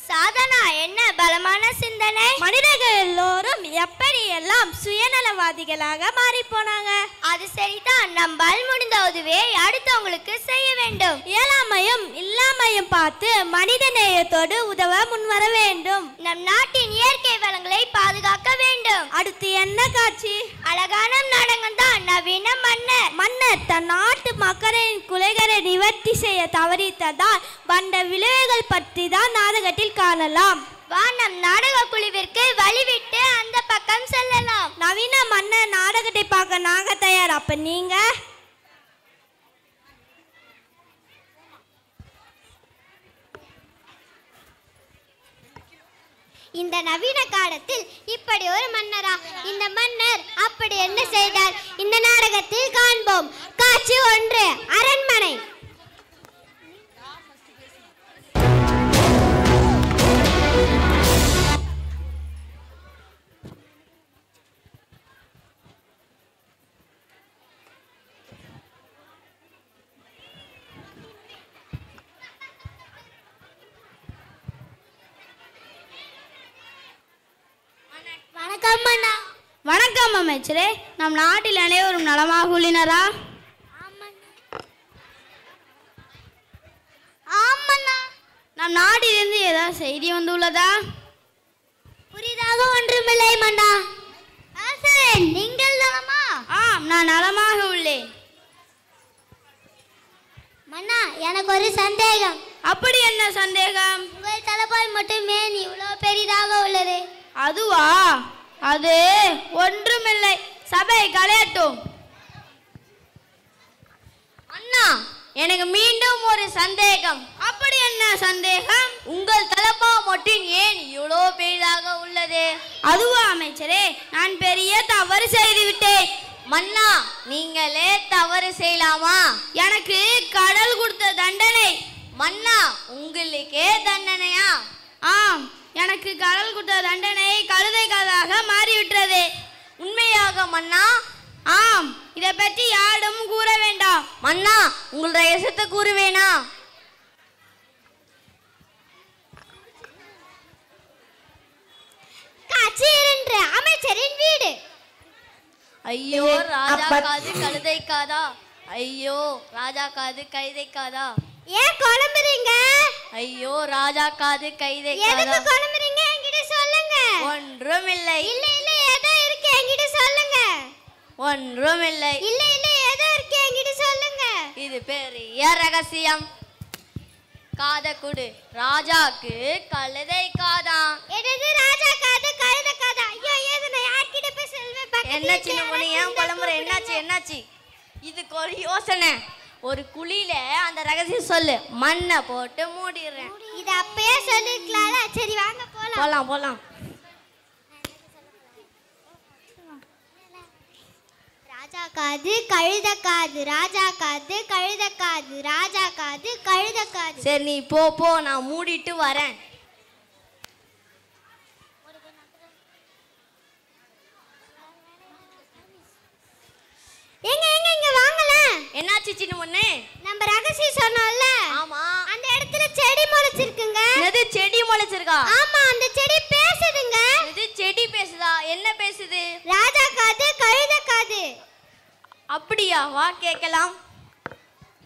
சாதனா, என்ன பலமான சிந்தனை! மனிதர்கள் எல்லோரும் எப்படி எல்லாம் சுயநலவாதிகளாக மாறி போனாங்க. அது சரிதான். நம்மால் முடிந்த உதவியை அடுத்தவங்களுக்கு செய்ய வேண்டும். இயலாமையும் இல்லாமையும் பார்த்து மனித நேயத்தோடு உதவ முன்வர வேண்டும். நம் நாட்டின் இயற்கை வளங்களை பாதுகாக்க வேண்டும். அடுத்து என்ன காட்சி? அழகான நாடகம் தான். நவீன மன்னர் தன் நாட்டு மக்களின் குறைகளை நிவர்த்தி செய்ய தவறித்ததால் வந்த விளைவுகள் பற்றி தான் நாடகத்தில் காணலாம். வா, நம் நாடக குழுவிற்கு வழிவிட்டு அந்த பக்கம் செல்லலாம். நவீன மன்னர் நாடகத்தை பார்க்க நாங்க தயார். அப்ப நீங்க? இந்த நவீன காலத்தில் இப்படி ஒரு மன்னரா? இந்த மன்னர் அப்படி என்ன செய்தார்? இந்த நாடகத்தில் காண்போம். காட்சி 1, அரண்மனை. வணக்கம் அமைச்சரே. நம் நாட்டில் அனைவரும் நலமாக உள்ளனரா? நம் நாட்டிலிருந்து ஏதாவது செய்தி வந்துள்ளதா? புரிதாக ஒன்றுமில்லை மன்னா. நீங்கள் நலமா? ஆம், நான் நலமாக உள்ளேன். மன்னா, எனக்கு ஒரு சந்தேகம். அப்படி என்ன சந்தேகம்? உங்கள் தலைப்பாய் மட்டும் ஏன் இவ்வளவு பெரிதாக உள்ளது? அதுவா? அது ஒன்றுமில்லை. சபை கலையட்டும். அண்ணா, எனக்கு மீண்டும் ஒரு சந்தேகம். அப்படி என்ன சந்தேகம்? உங்கள் தலப்பா மட்டும் ஏன் இவ்வளோ பெரிதாக உள்ளது? அதுவா அமைச்சரே, நான் பெரிய தவறு செய்து விட்டேன். மன்னா, நீங்களே தவறு செய்யலாமா? எனக்கு கடல் கொடுத்த தண்டனை. மன்னா, உங்களுக்கே தண்டனையா? ஆம், எனக்கு கடல் கொடுத்த தண்டனை கழுதை கதாக மாறிவிட்டது. உண்மையாக மன்னா? ஆம், இதை பற்றி யாரும் கூற வேண்டாம். மன்னா, உங்கள் ரகசியத்தை கூறுவேனா? காட்சி 2, அமைச்சரின் வீடு. ஐயோ ராஜா காது கழுதை காதா, ஐயோ ராஜா காது கழுதை காதா. ஏன் குழம்புறீங்க? ஐயோ ராஜா காது கழுதை எதுக்கு காதா. குழம்புறீங்க? என்கிட்ட சொல்லுங்க. ஒன்றுமில்லை. இல்ல இல்ல, ஏதோ இருக்கு, என்கிட்ட சொல்லுங்க. ஒன்றுமில்லை. இல்ல இல்ல, ஏதோ இருக்கு, என்கிட்ட சொல்லுங்க. இது பெரிய ரகசியம். காத குடு, ராஜாக்கு கழுதை காதா. என்னது ராஜா காது கழுதை காதா? ஐயோ, ஏது நான் யார்கிட்ட போய் சொல்வேன்? என்ன சின்ன பொண்ணு ஏன் புலம்புற? என்னாச்சு? இதுக்கு ஒரு யோசனை. ஒரு குழியில அந்த ரகசியம் சொல்லு, மண்ணை போட்டு மூடிடுறேன். இது அப்பயே சொல்லிருக்கலாம்ல. சரி வாங்க போலாம். போலாம். ராஜா காது கழுத காது, ராஜா காது கழுத காது, ராஜா காது கழுத காது. சரி நீ போ, நான் மூடிட்டு வரேன். எங்க வாங்கல. என்னாச்சு சின்ன பொண்ணு? நம்ம ரகசியம் சொன்னோம்ல, ஆமா, அந்த இடத்துல செடி முளைச்சிருக்குங்க. எது செடி முளைச்சிருக்கா? ஆமா, அந்த செடி பேசுதுங்க. எது செடி பேசுதா? என்ன பேசுது? ராஜா காது கழுத காது. அப்படியா? வா கேட்கலாம்.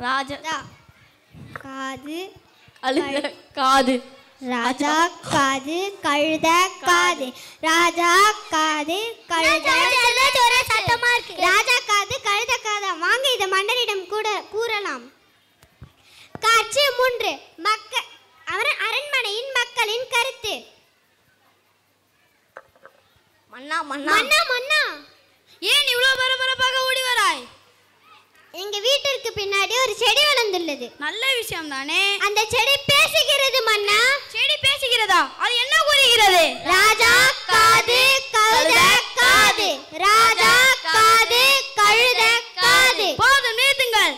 ராஜா காது அழுத காது, ராஜா காது கழுத காது, ராஜா காது கழுத. சத்தமா இருக்கு. ராஜா காது கழுத காதா? வாங்க, இத மன்னரிடம் கூட கூறலாம். காட்சி 3, அரண்மனையின் மக்களின் கருத்து. மன்னா மன்னா, ஏன் இவ்வளவு பரபரப்பாக ஓடி வராய்? எங்க வீட்டிற்கு பின்னாடி ஒரு செடி வளர்ந்துள்ளது. நல்ல விஷயம் தானே. அந்த செடி பேசுகிறது மன்னா. செடி பேசுகிறதா? அது என்ன கூறுகிறது? ராஜா காது கழுத காது, ராஜா காது கழுத காது. போதும், நிறுத்துங்கள்.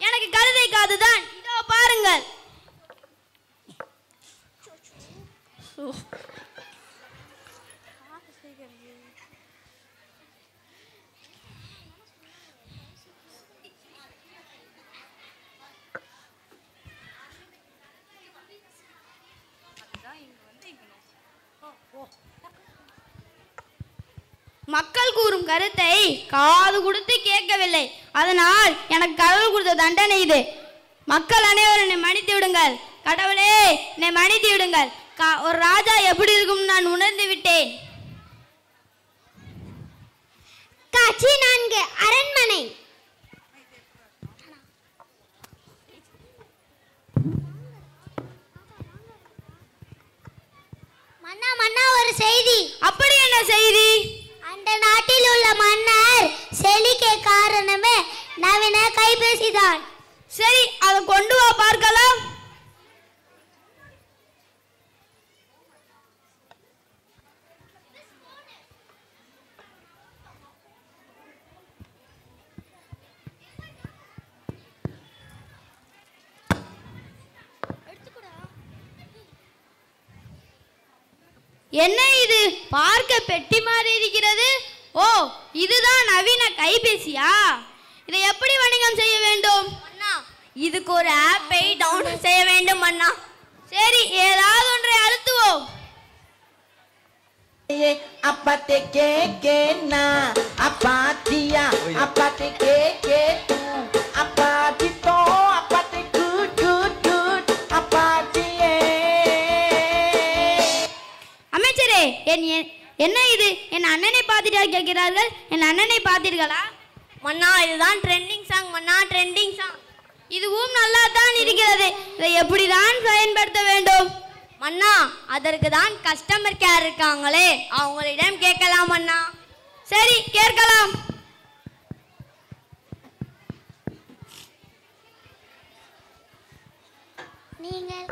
எனக்கு கழுதை காதுதான். இதோ பாருங்கள். மக்கள் கூறும் கருத்தை காது கொடுத்து கேட்கவில்லை. அதனால் எனக்கு கடவுள் கொடுத்த தண்டனை இது. மக்கள் அனைவரும் என்னை மன்னித்து விடுங்கள். கடவுளே, என்னை மன்னித்து விடுங்கள். ஒரு ராஜா எப்படி இருக்கும் நான் உணர்ந்து விட்டேன். காட்சி 4 அரண்மனை. மன்னா மன்னா ஒரு செய்தி. அப்படி என்ன செய்தி? அந்த நாட்டில் உள்ள மன்னர் செழிக்க காரணமே நவீன கைபேசிதான். சரி, அதை கொண்டு வா பார்க்கலாம். என்ன இது? பார்க்க பெட்டி மாதிரி இருக்கிறது. ஓ, இதுதான் நவீன கைபேசியா? இதை எப்படி வணிகம் செய்ய வேண்டும்? அண்ணா, இதுக்கு ஒரு ஆப்பை டவுன்லோட் செய்ய வேண்டும் அண்ணா. சரி, ஏதாவது ஒன்றை அழுத்துவோம். apate que na apatia apate que tu apate to apate good apatie. அமைச்சரே, என்ன இது? என் அண்ணனை பார்த்துட்டா கேட்கிறார்கள். என் அண்ணனை பார்த்தீர்களா? மன்னா, இதுதான் ட்ரெண்டிங் சாங் மன்னா, ட்ரெண்டிங் சாங். இதுவும் நல்லா தான் இருக்கிறது. இதை எப்படிதான் பயன்படுத்த வேண்டும்? மன்னா, அதற்கு தான் கஸ்டமர் கேர் இருக்காங்களே, அவங்களிடம் கேட்கலாம் மன்னா. சரி, கேட்கலாம். நீங்கள்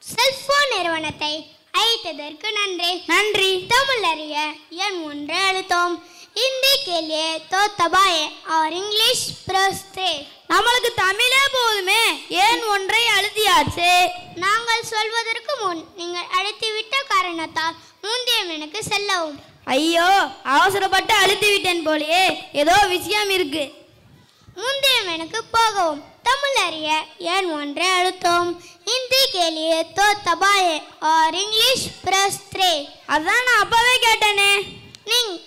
செல்போன் நிறுவனத்தை அழைத்ததற்கு நன்றி. நன்றி. தமிழ் அறிய எண் 1 அழுத்தோம். हिंदी के लिए तो दबाए और इंग्लिश प्रेस 3. நம்மளுக்கு தமிழே போதுமே, ஏன் ஒன்றை அழுத்தியாச்சு? நாங்கள் சொல்வதற்கு முன் நீங்கள் அழுத்திவிட்ட காரணத்தால் முந்தைய மெனுக்கு செல்லவும். ஐயோ, அவசரப்பட்டு அழுத்தி விட்டேன் போலயே, ஏதோ விஷயம் இருக்கு. முந்தைய மெனுக்கு போகவும். தமிழ் அறிய எண் 1 அழுத்தோம். हिंदी के लिए तो दबाए और इंग्लिश प्रेस 3. அதான் நான் அப்பவே கேட்டேனே.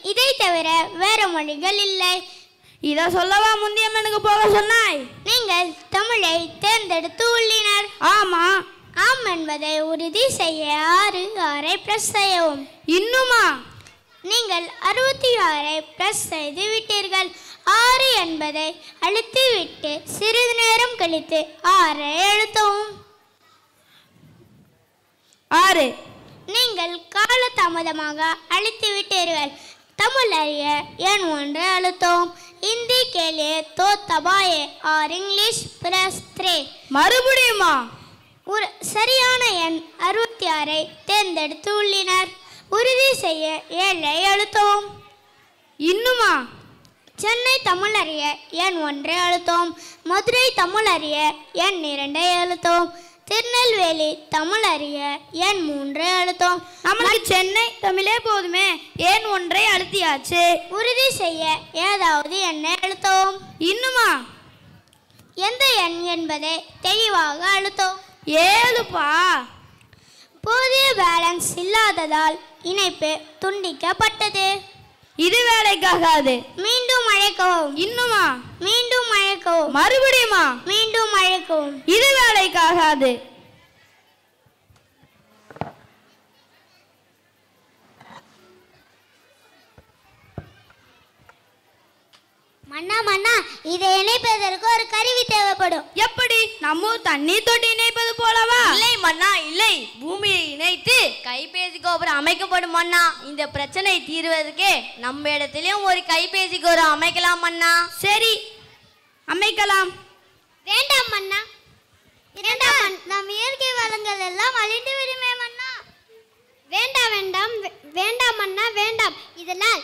இதை தவிர வேற மொழிகள் இல்லை. இதை சொல்லவா முந்தைய மெனுக்கு போக சொன்னாய்? நீங்கள் தமிழை தேர்ந்தெடுத்து உள்ளனர். ஆமா. ஆம் என்பதை உறுதி செய்ய 6 பிரஸ் செய்யவும். இன்னுமா? நீங்கள் 66 பிரஸ் செய்து விட்டீர்கள். 6 என்பதை அழுத்திவிட்டு சிறிது நேரம் கழித்து 6 அழுத்தவும். 6. நீங்கள் கால தாமதமாக அழுத்தி விட்டீர்கள். தமிழ் அறிய எண் 1 அழுத்தவும். हिंदी के लिए तो दबाए और इंग्लिश प्रेस 3. மறுபடியுமா? ஒரு சரியான எண் 66 தேர்ந்தெடுத்து உள்ளனர். உறுதி செய்ய 7 அழுத்தவும். இன்னுமா? சென்னை தமிழ் அறிய எண் 1 அழுத்தவும். மதுரை தமிழ் அறிய எண் 2 அழுத்தவும். திருநெல்வேலி தமிழ் அறிய எண் 3 அழுத்தவும். நம்மளுக்கு சென்னை தமிழே போதுமே, ஏன் ஒன்றை அழுத்தியாச்சு? உறுதி செய்ய ஏதாவது எண்ணை அழுத்தவும். இன்னுமா? எந்த எண் என்பதை தெளிவாக அழுத்தவும். 7பா. போதிய பேலன்ஸ் இல்லாததால் இணைப்பு துண்டிக்கப்பட்டது. இது வேலைக்காகாது. மீண்டும் அழைக்கவும். இன்னுமா? மீண்டும் அழைக்கவும். மறுபடியுமா? மீண்டும் அழைக்கவும். இது வேலைக்காகாது. மன்னா மன்னா இதை இணைப்பதற்கு ஒரு கருவி தேவைப்படும். எப்படி? நம்ம தண்ணீர் தொட்டி இணைப்பது போலவா? இல்லை மன்னா இல்லை, பூமியை இணைத்து கைபேசி கோபுரம் அமைக்கப்படும் மன்னா. இந்த பிரச்சனை தீர்வதற்கே நம்ம இடத்திலும் ஒரு கைபேசி கோபுரம் அமைக்கலாம் மன்னா. சரி, அமைக்கலாம். வேண்டாம் மன்னா, நம் இயற்கை வளங்கள் எல்லாம் அழிந்து விடுமே மன்னா. வேண்டாம் வேண்டாம் வேண்டாம் மன்னா வேண்டாம். இதனால்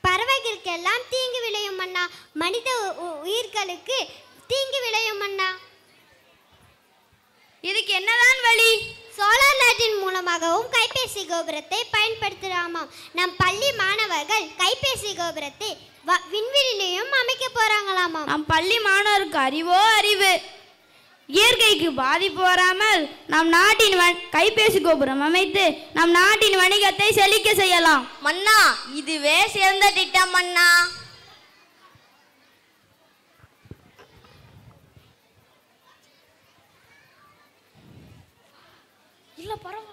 பறவைகளுக்கெல்லாம் தீங்கு விளையும் மன்னா. மனித உயிர்களுக்கு தீங்கு விளையும் மன்னா. இதுக்கு என்னதான் வழி? சோலார் லைட்டின் மூலமாகவும் கைபேசி கோபுரத்தை பயன்படுத்தலாமாம். நம் பள்ளி மாணவர்கள் கைபேசி கோபுரத்தை விண்வெளியிலையும் அமைக்க போறாங்களாமா. நம் பள்ளி மாணவருக்கு அறிவோ அறிவு. இயற்கைக்கு பாதிப்பு வராமல் நம் நாட்டின் கைபேசி கோபுரம் அமைத்து நம் நாட்டின் வணிகத்தை செழிக்க செய்யலாம். மன்னா இதுவே சிறந்த திட்டம் மன்னா. இல்ல பரவாயில்ல.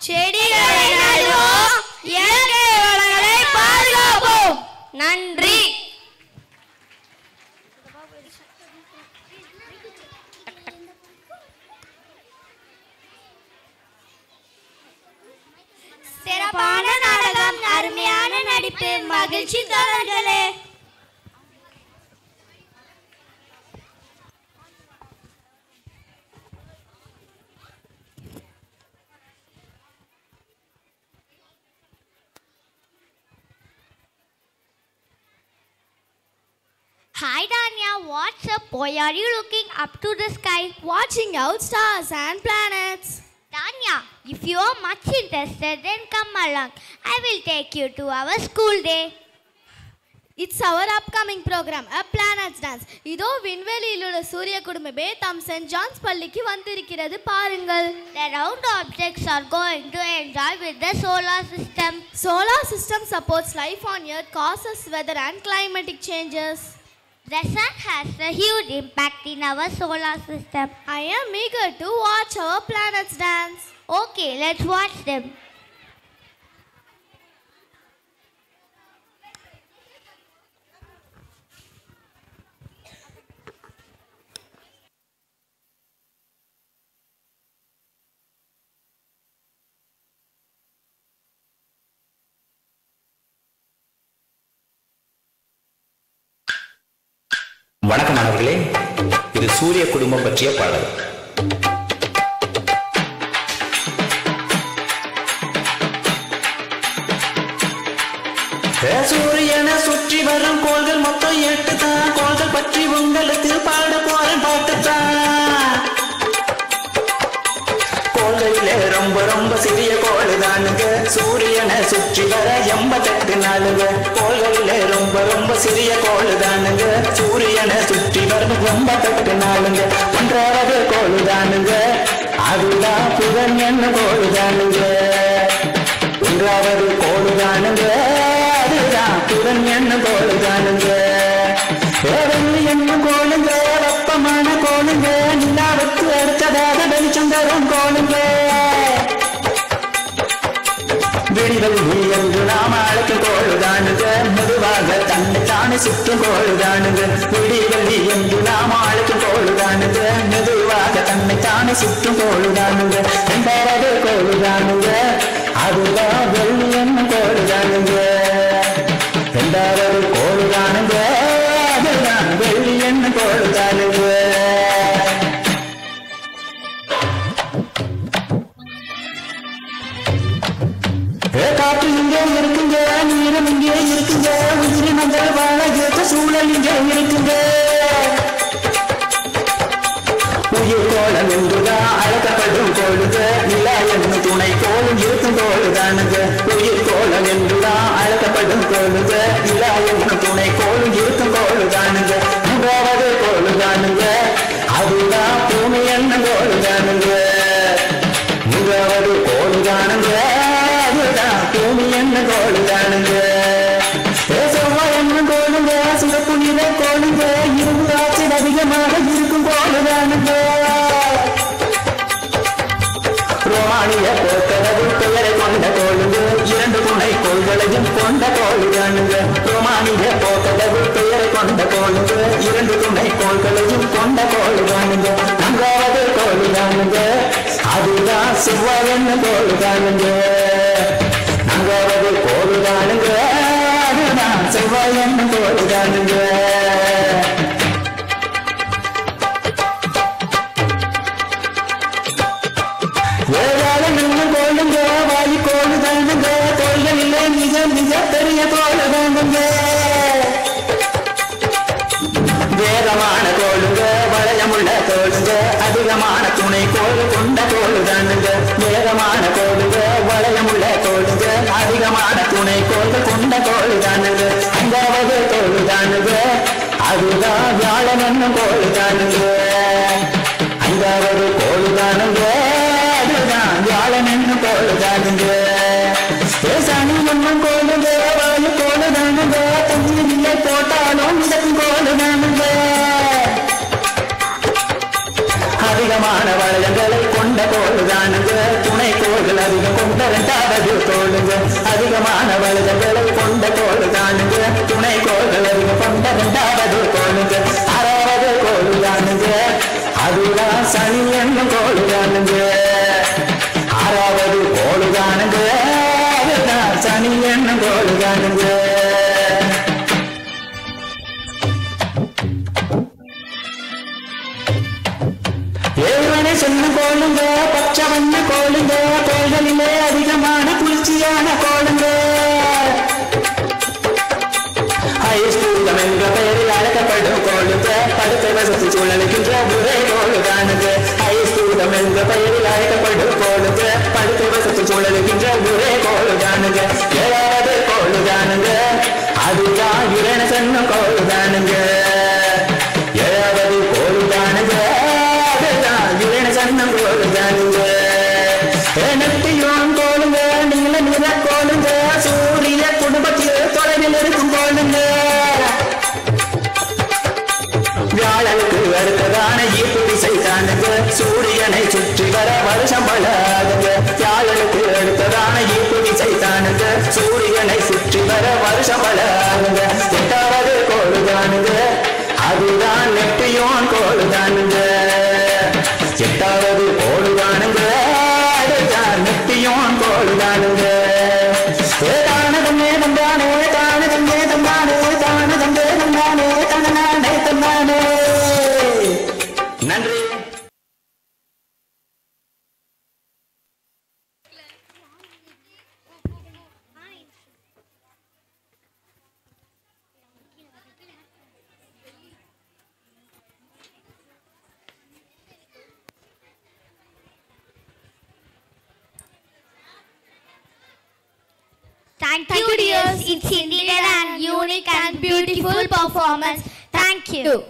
செடிகளை நடுவோம், இயற்கை வளங்களை பாதுகாப்போம். நன்றி. சிறப்பான நாடகம், அருமையான நடிப்பு, மகிழ்ச்சி தோழர்களே. Hi Danya, what's up? Why are you looking up to the sky? Watching out stars and planets. Danya, if you are much interested, then come along. I will take you to our school day. It's our upcoming program, a planets dance. இதோ விண்வெளியில் உள்ள சூரிய குடும்பமே தம் send John's பள்ளிக்கு வந்திருக்கிறது பாருங்கள். The round objects are going to enjoy with the solar system. Solar system supports life on Earth, causes weather and climatic changes. The sun has a huge impact in our solar system. I am eager to watch our planets dance. Okay, let's watch them. வணக்கம் மாணவர்களே, இது சூரிய குடும்பம் பற்றிய பாடல். சூரியனை சுற்றி வரும் கோள்கள் மொத்தம் 8 தான். கோள்கள் பற்றி உங்களுக்கு பாட போறேன் பாட்டுத்தான். கோள்களிலே ரொம்ப ரொம்ப சிறிய கோள் தானுங்க. சூரியனை சுற்றி வர 88 நாளுங்க. கோள்களிலே ரொம்ப ரொம்ப சிறிய கோள் தானுங்க. சூரியனை சுற்றி வர 88 நாளுங்க. 1வது கோள் தானுங்க, அதுதான் புதன் என்ன கோள் தானுங்க. 1வது கோள் தானுங்க, அதுதான் புதன் என்ன கோள் தானுங்க. வெள்ளி என்ன கோளுங்க, வெப்பமான கோளுங்க. நிலாவுக்கு அடுத்ததாக வெளிச்சம் தரும் கோளுங்க. விடிவெள்ளி என்று நாம் அழைக்கும் கோளுதானுங்க. மெதுவாக தன்னை தானே சுற்றும் கோளுதானுங்க. விடிவெள்ளி என்று நாம் அழைக்கும் கோளுதானுங்க. மெதுவாக தன்னை தானே சுற்றும் கோளுதானுங்க. 2வது கோளுதானுங்க, அதுதான் வெள்ளி என்ன கோளுதானுங்க. 2வது கோளுதானுங்க, அதுதான் வெள்ளி என்ன கோளுதானுங்க. காற்று இங்கே இருக்குங்க, நீரம் இங்கே இருக்குங்க. உயிரினங்கள் வாழ ஏற்ற சூழல் இங்கே இருக்குங்க. உயிர் கோளம் என்றுதான் அழைக்கப்படும் கோளுங்க. நிலா என்னும் துணை கோளும் இருக்கும் கோளுதானுங்க. உயிர் கோளம் என்றுதான் அழைக்கப்படும் கோளுங்க. நிலா என்னும் துணை கோளும் இருக்கும் கோளுதானுங்க. 3வது கோளுதானுங்க, அதுதான் பூமி என்னும் கோளுதானுங்க. 3வது கோளுதானுங்க, அதுதான் பூமி என்ன கோளுதானுங்க. செவ்வாய் என்ன கோளுங்க, சிறப்பு நிற கோளுங்க. இரும்பு ஆற்றல் அதிகமாக இருக்கும் கோளுதானுங்க. செவ்வாய் என்ன கோளுதானுங்க நாங்காவது கோளுதானுங்க அதுதான் செவ்வாய் என்ன கோளுதானுங்க ஏழாலும் இன்னும் கோளுங்க வாயு கோளுதானுங்க கோள்களிலே மிக மிக பெரிய கோளுதானுங்க வேகமான கோளுங்க வளையமுள்ள கோளுங்க அதிகமான துணை கோள் கொண்ட கோளுதானுங்க வேகமான கோளுங்க வளையமுள்ள கோளுங்க அதிகமான துணை கோள் கொண்ட கோளுதானுங்க அங்காவது கோளுதானுங்க அதுதான் வியாழன் என்னும் கோளுதானுங்க அங்காவது கோளுதானுங்க அதுதான் வியாழன் என்னும் கோளுதானுங்க சனி என்னும் கோளுங்க வாயு கோளுதானுங்க தண்ணீரில்லை போட்டாலும் இதற்கு கோளுதானுங்க அதிகமான வளையங்களை கொண்ட கோளுதானுங்க துணை கோள்கள் அதிகம் கொண்ட இரண்டாவது கோளுங்க அதிகமான வளையங்களை கொண்ட கோளுதானுங்க துணை கோள்கள் அதிகம் கொண்ட இரண்டாவது கோளுங்க ஆறாவது கோளுதானுங்க அதுதான் சனி என்னும் கோளுதானுங்க ஆறாவது கோளுதானுங்க அதுதான் சனி என்னும் கோளுதானுங்க ஏழுவனை சொன்ன கோளுங்க பச்சை வண்ண கோளுங்க கோள்களிலே அதிகமான குளிர்ச்சியான கோளுங்க ஐஸ்தூதம் என்ற பெயரில் அழைக்கப்படும் கோளுங்க படுக்கை வசதி சூழலுக்கின்ற ஒரே கோளுதானுங்க ஐஸ்தூதம் என்ற பெயரில் அழைக்கப்படும் கோளுங்க படுக்கை வசதி சூழலுக்கின்ற ஒரே கோளுதானுங்க ஏழாவது கோளுதானுங்க அதுதான் யுரேனஸ் என்னும் கோளுதானுங்க ஏழாவது கோளுதானுங்க சன்னம் கோளுதானுங்க நெப்டியூன் கோளுங்க நீல நிற கோளுங்க சூரிய குடும்பத்தில் தொலைவில் இருக்கும் கோளுங்க வியாழனுக்கு அடுத்ததான ஈர்ப்பு விசை தானுங்க சூரியனை சுற்றி வர வருஷம் பலாதுங்க வியாழனுக்கு அடுத்ததான ஈர்ப்பு விசை தானுங்க சூரியனை சுற்றி வர வருஷம் பலாதுங்க எட்டாவது கோளுதானுங்க அதுதான் நெப்டியூன் கோளுதானுங்க எட்டாவது கோளுதானுங்க அதுதான் நெப்டியூன் கோளுதானுங்க தானதமே தந்தானே தானதமே தந்தானே தானதமே தந்தானே தன்னானே தன்னானே நன்றி Thank you, dears. It's indeed an unique and beautiful performance. Thank you.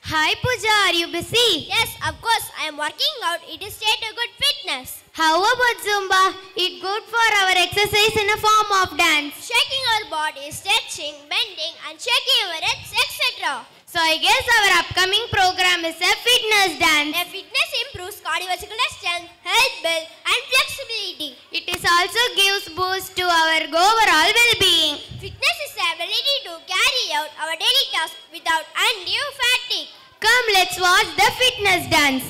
Hi Pooja, are you busy? Yes, of course. I am working out. It is state a good fitness. How about Zumba? It's good for our exercise in a form of dance. Shaking our body, stretching, bending, and shaking our heads, etc. So I guess our upcoming program is a fitness dance. A fitness improves cardiovascular strength, health, build, and flexibility. It is also gives boost to our overall well-being. Fitness is the ability to carry out our daily tasks without undue fatigue. Come, let's watch the fitness dance.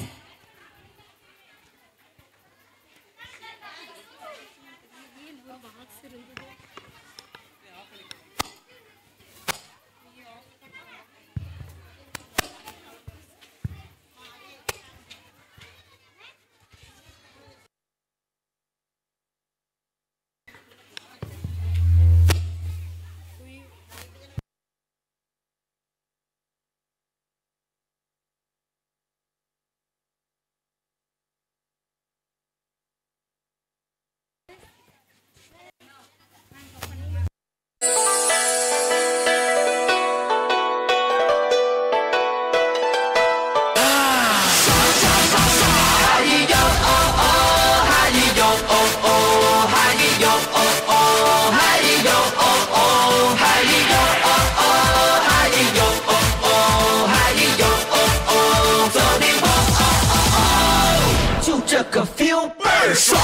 Feel 倍儿爽，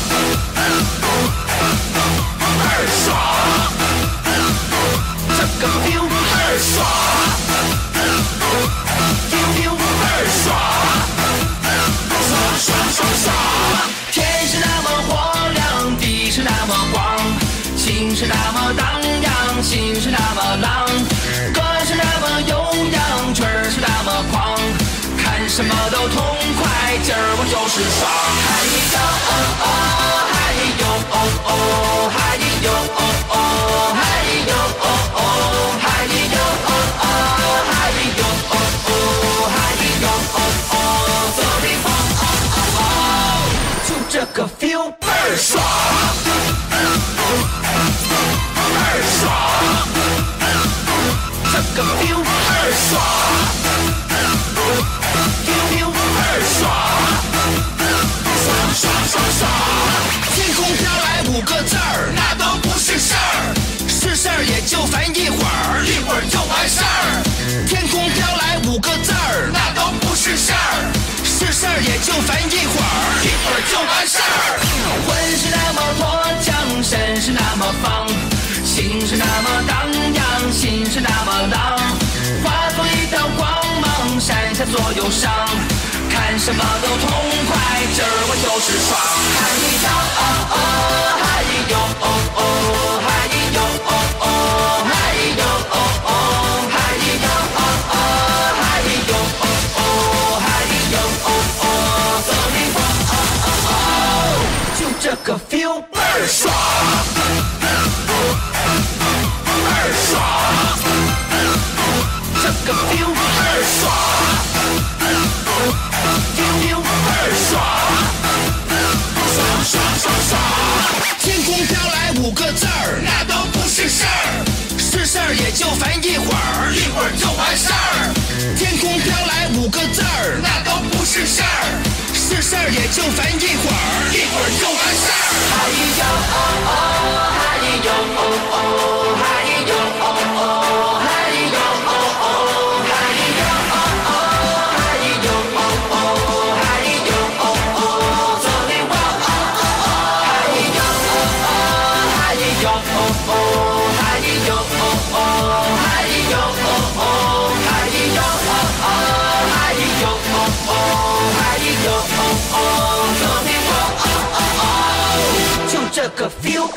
倍儿爽。什么都痛快，今儿我就是爽。嗨哟哦哦，嗨哟哦哦，嗨哟哦哦，嗨哟哦哦，嗨哟哦哦，嗨哟哦哦，嗨哟哦哦，走地方哦哦哦，就这个 feel 倍儿爽，倍儿爽，这个 feel 倍儿爽。feel 倍儿爽，爽爽爽爽！天空飘来5个字儿，那都不是事儿，是事儿也就烦一会儿，一会儿就完事儿。天空飘来5个字儿，那都不是事儿，是事儿也就烦一会儿，一会儿就完事儿。魂是那么脱缰，身是那么放，心是那么荡漾，心是那么浪，化作一道光芒，闪下所有伤，看什么都痛快，今儿我就是爽。嗨哟哦哦，嗨哟哦哦，嗨哟哦哦，嗨哟哦哦，嗨哟哦哦，嗨哟哦哦，嗨哟哦哦，走地方哦哦哦，就这个 feel 倍儿爽，倍儿爽，这个 feel 倍儿爽。feel 倍儿爽，爽爽爽爽！天空飘来5个字儿，那都不是事儿，是事儿也就烦一会儿，一会儿就完事儿。天空飘来5个字儿，那都不是事儿，是事儿也就烦一会儿，一会儿就完事儿。嗨哟哦哦，嗨哟哦哦，嗨哟哦哦，嗨哟哦哦，嗨哟哦哦，嗨哟哦哦。就这个 feel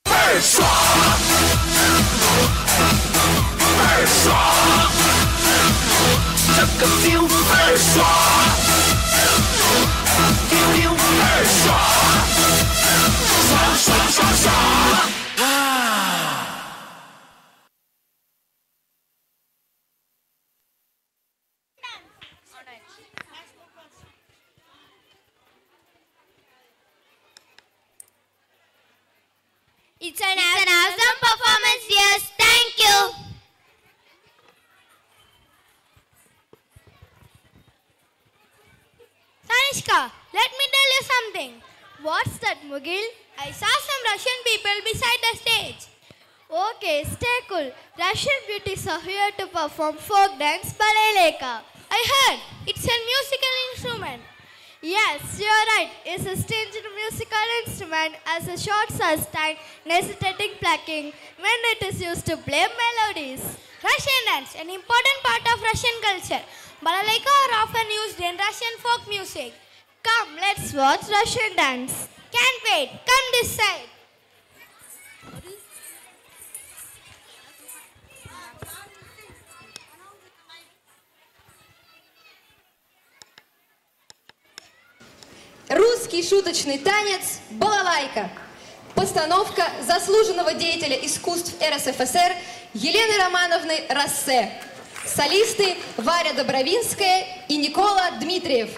倍儿爽，倍儿爽，这个 feel 倍儿爽 ，feel 倍儿爽，爽爽爽爽，哇！It's an awesome performance, yes, thank you. Tanishka, let me tell you something. What's that, Mugil? I saw some Russian people beside the stage. Okay, stay cool. Russian beauties are here to perform folk dance Baleleka. I heard it's a musical instrument. Yes, you're right. It's a stringed musical instrument as a short sustain necessitating plucking when it is used to play melodies. Russian dance, an important part of Russian culture. Balalaika are often used in Russian folk music. Come, let's watch Russian dance. Can't wait. Come this side. Русский шуточный танец «Балалайка». Постановка заслуженного деятеля искусств РСФСР Елены Романовны Рассе. Солисты Варя Добровинская и Никола Дмитриев.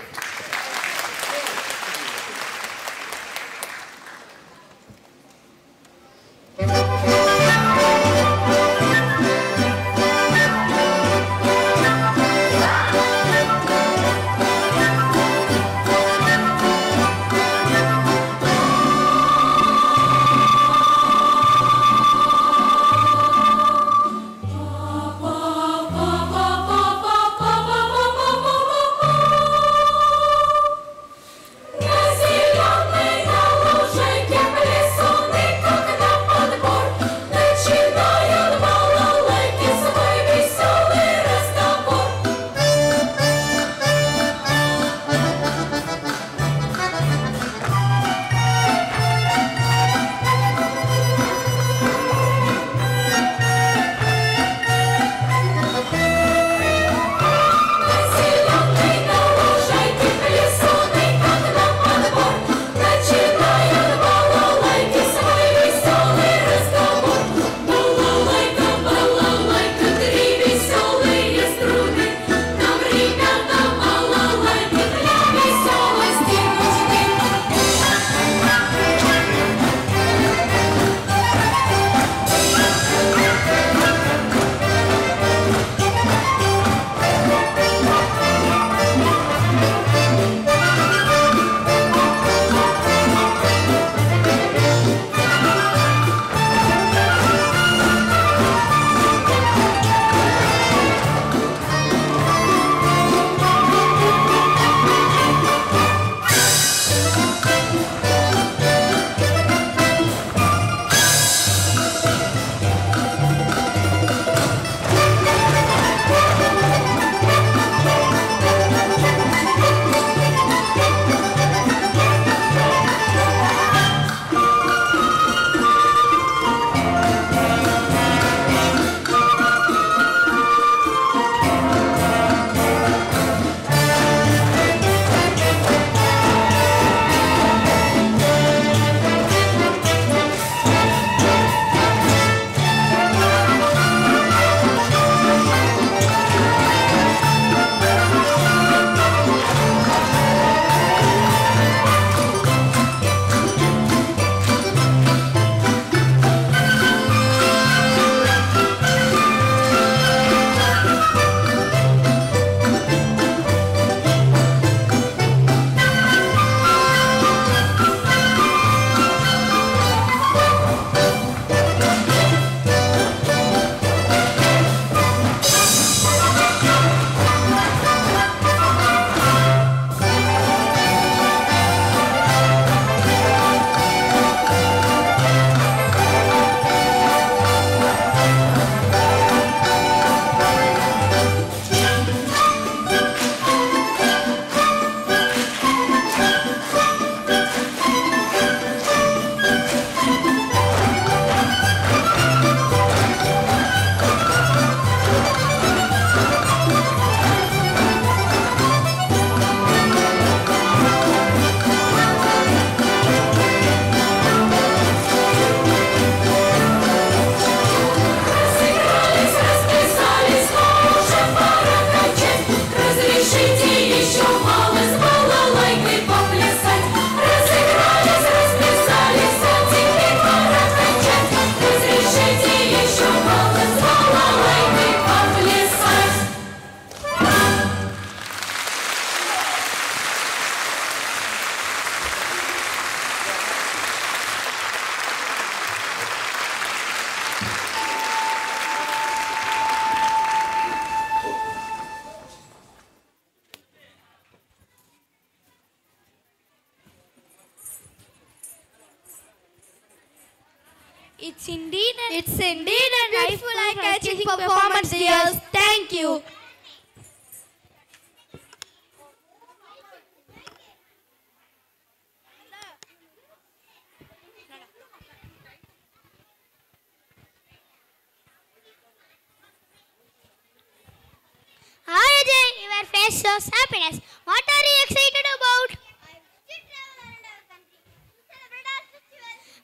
It's indeed a beautiful eye-catching performance, dears. Thank you. Hi Ajay, your face shows happiness. What are you excited about?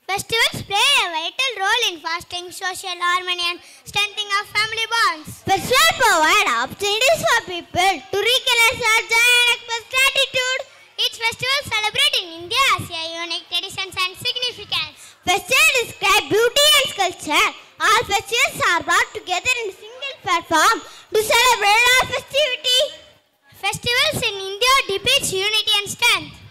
Festivals play a vital role in fostering social harmony and strengthening our family bonds. Festivals provide opportunities for people to recognize our joy and express gratitude. Each festival celebrated in India has a unique traditions and significance. Festivals describe beauty and culture. All festivals are brought together in a single platform to celebrate our festivity. Festivals in India depict unity and strength.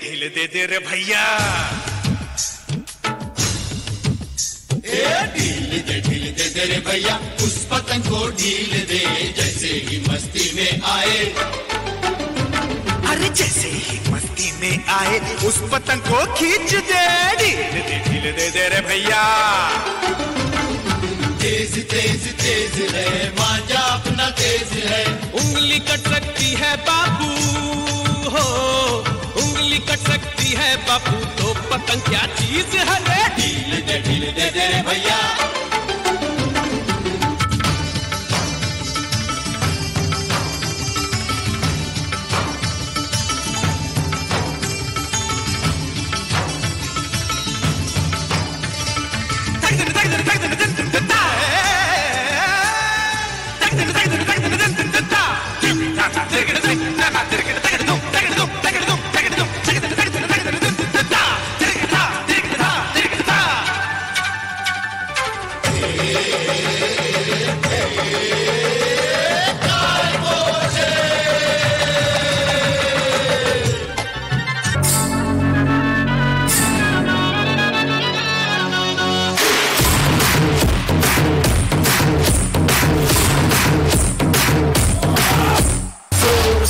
ढील दे रे भैया, ढील दे रे भैया, उस पतंग को ढील दे जैसे ही मस्ती में आए। अरे जैसे ही मस्ती में आए उस पतंग को खींच दे। ढील दे रे भैया। तेज तेज तेज है मांझा अपना तेज है, उंगली कट सकती है बाबू हो, उंगली कट सकती है बाबू, तो पतंग क्या चीज है रे। ढील दे रे भैया।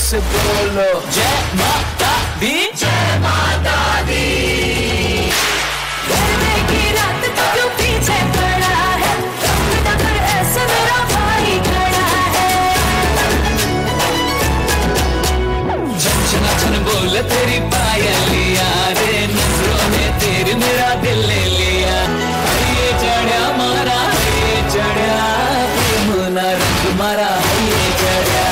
से बोलो जय माता दी, जय माता दी। गरबे की रात तो क्यों पीछे पड़ा है, डगर ऐसे मेरा भाई खड़ा है। छन छन छन बोल तेरी पायलिया रे, नजरों ने तेरी मेरा दिल ले लिया। ये चढ़ा मारा ये चढ़ा, प्रेमना रंग मारा ये चढ़ा।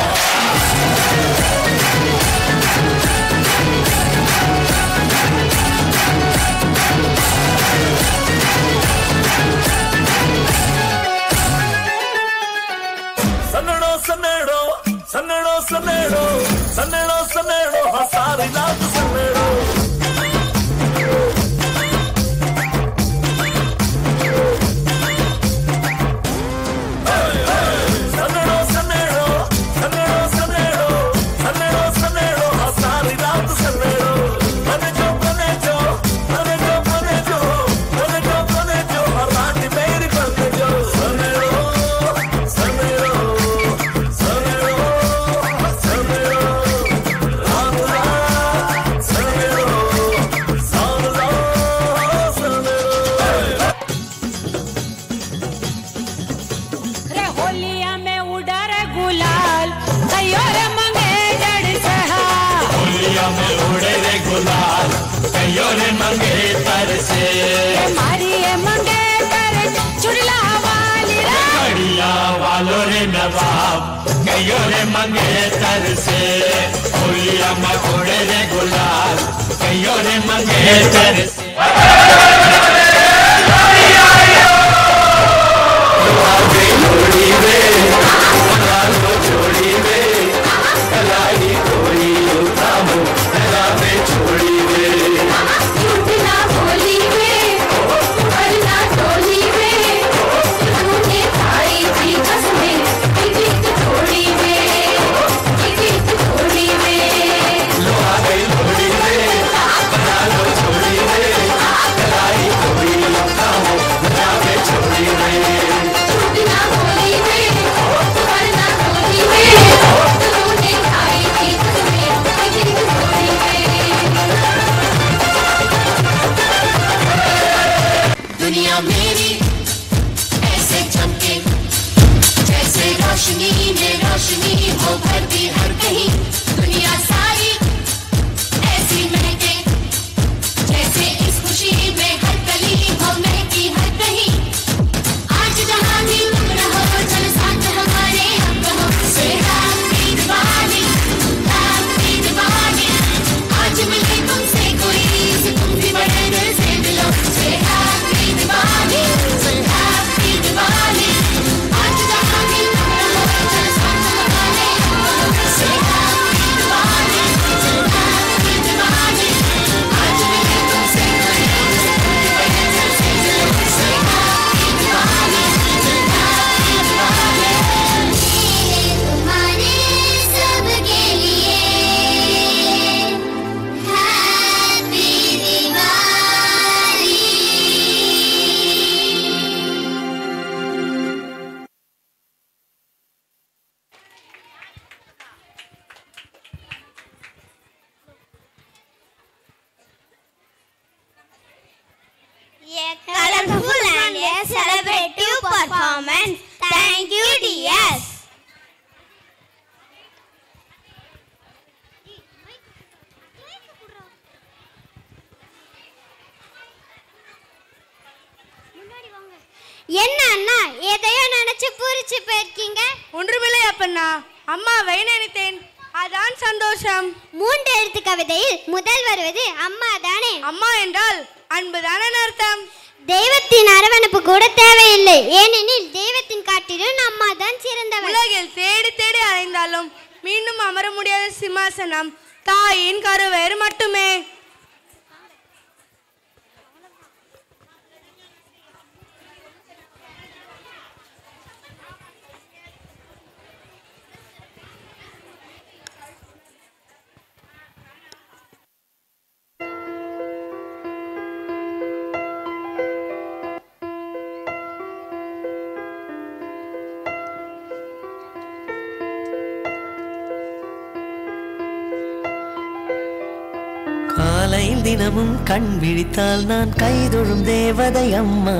सनेड़ो सनेड़ो सनेड़ो सनेड़ो सनेड़ो हाँ सारी रात सनेड़ो। सनेड़ो सनेड़ो सनेड़ो सनेड़ो सनेड़ो सनेड़ो हाँ सारी रात सनेड़ो। बने जो बने जो बने जो बने जो बने जो बने जो हाँ रानी मेरी बने जो। सनेड़ो सनेड़ो मंगेतर से मारिए मंगेतर चुड़ला वाली बढ़िया वालों रे नवाब कयो रे मंगेतर से। होलिया में उड़े रे गुलाल कयो रे मंगेतर से। छोड़ी वे हो भरती हर कहीं दुनिया सारी ऐसी महके जैसे इस खुशी में हर कली हो महकी हर कहीं आज जहाँ भी तुम रहो चल साथ हमारे हम कहो से हैप्पी दिवाली आज मिले तुमसे कोई तुम भी बड़े दिल से मिलो से हैप्पी दिवाली आज जहाँ भी तुम रहो चल साथ हमारे हम कहो से हैप्पी दिवाली आज मिले तुमसे कोई तुम भी बड़े दिल से मिलो से हैप्पी दिवाली तुम्हारे सबके लिए happy Diwali. A colorful and a celebrative performance. Thank you, dears. என்ன அண்ணா எதையோ நினைச்சு பூரிச்சு போயிருக்கீங்க? ஒன்றுமில்லை அப்பண்ணா, அம்மாவை நினைத்தேன், அதான் சந்தோஷம். 3 எழுத்து கவிதையில் முதல் வருவது அம்மா தானே? அம்மா என்றால் அன்புதானே அர்த்தம். தெய்வத்தின் அரவணைப்பு கூட தேவையில்லை, ஏனெனில் தெய்வத்தின் காட்டிலும் அம்மா தான் சிறந்தவர். உலகில் தேடி தேடி அலைந்தாலும் மீண்டும் அமர முடியாத சிம்மாசனம் தாயின் கருவயிறு மட்டுமே. காலையில் தினமும் கண் விழித்தால் நான் கைதொழும் தேவதை அம்மா.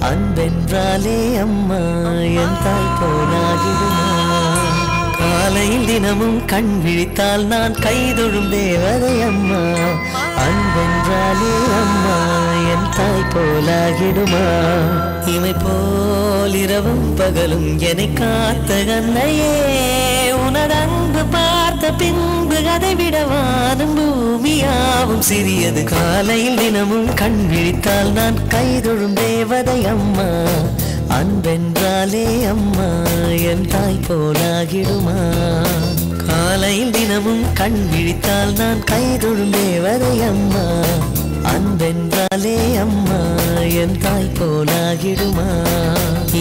அன்பென்றாலே அம்மா என் தாய் போலாகிடுமா. காலையில் தினமும் கண் விழித்தால் நான் கைதொழும் தேவதை அம்மா. அன்பென்றாலே அம்மா என் தாய் போலாகிடுமா. இமை போல் இரவும் பகலும் என்னை காத்த கண்ணையே, உனதன்பு பார்த்த பின்பு அதை விட வானம் பூமியாவும் சிறியது. காலையில் தினமும் கண் விழித்தால் நான் கைதொழும் தேவதை அம்மா. அன்பென்றாலே அம்மா என் தாய் போலாகிடுமா. காலையில் தினமும் கண் விழித்தால் நான் கைதொழும் தேவதை அம்மா. அன்பென்றாலே அம்மா என் தாய் போலாகிடுமா.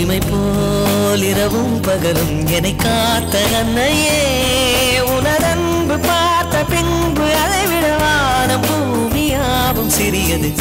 இமை போல் இரவும் பகலும் என்னை காத்த கண்ணையே, உனதன்பு பார்த்த பின்பு அதை விட வானம் பூமியாவும் சிறியது.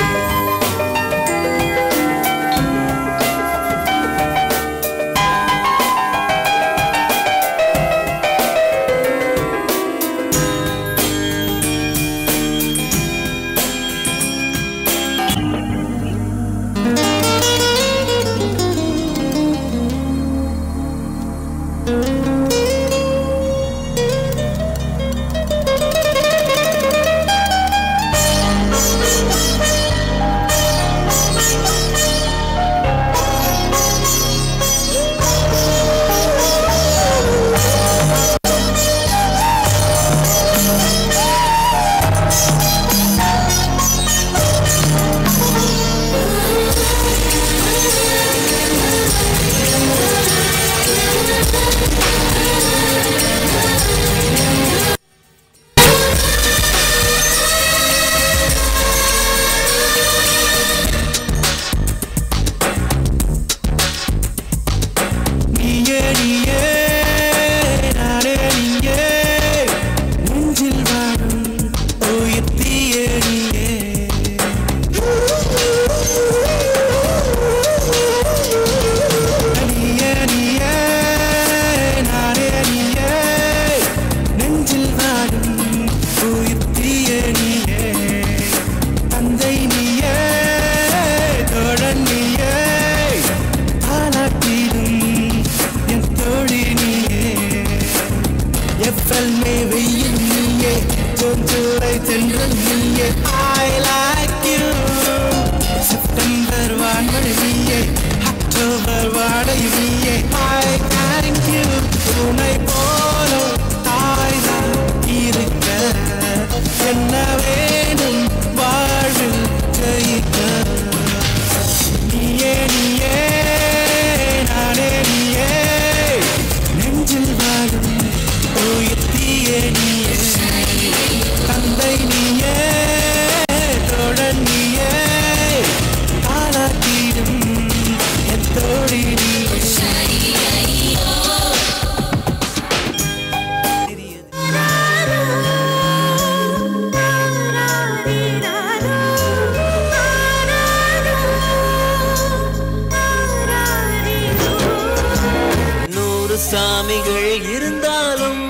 சாமிகள் இருந்தாலும்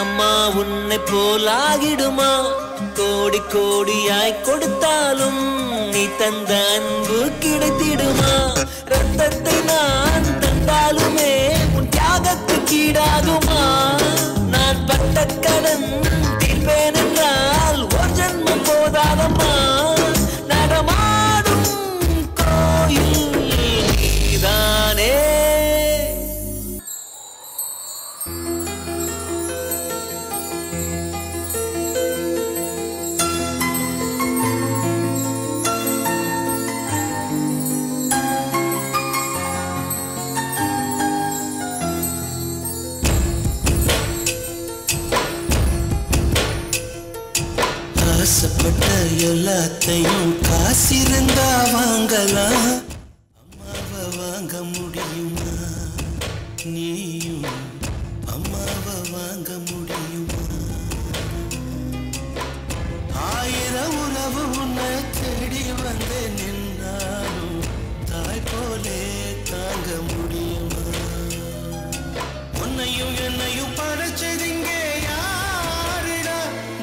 அம்மா உன்னை போலாகிடுமா? கோடி கோடியாய் கொடுத்தாலும் நீ தந்த அன்பு கிடைத்திடுமா? ரத்தத்தை நான் தந்தாலுமே உன் தியாகத்துக்கு ஈடாகுமா? நான் பட்ட கடன் தீர்ப்பேன் என்றால் ஒரு ஜன்மம் போதாதம்மா. நடமாடும் கோயில் நீதானே. ஆசைப்பட்ட எல்லாத்தையும் காசிருந்தா வாங்கலாம். அம்மாவை வாங்க முடியுமா? நீயும் அம்மாவை வாங்க முடியுமா? ஆயிரம் உறவு உன்னை தேடி வந்து நின்னாலும் தாய் போலே தாங்க முடியுமா? உன்னையும் என்னையும் படைச்சதிங்க யாரிடா?